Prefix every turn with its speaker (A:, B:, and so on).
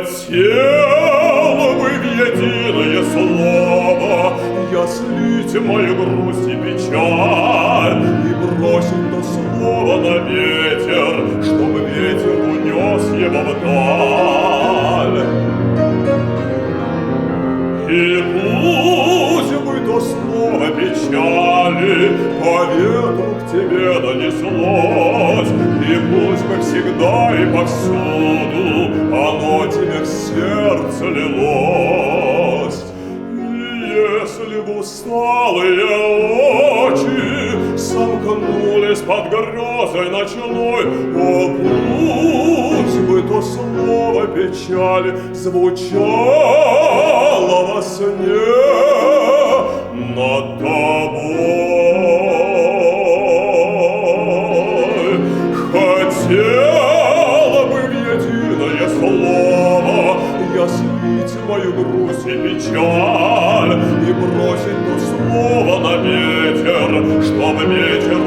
A: Хотел бы в единое слово я слить мою грусть и печаль и бросить то слово на ветер, чтобы ветер унес его вдаль. И пусть бы то слово печали по ветру к тебе донеслось, и пусть бы всегда и повсюду оно тебе в сердце лилось. И если бы усталые очи сомкнулись под грезой ночной, о, пусть бы то слово печали звучало во сне над тобой. Хотела бы в единое слово я слить мою грусть и печаль и бросить то слово на ветер, чтобы ветер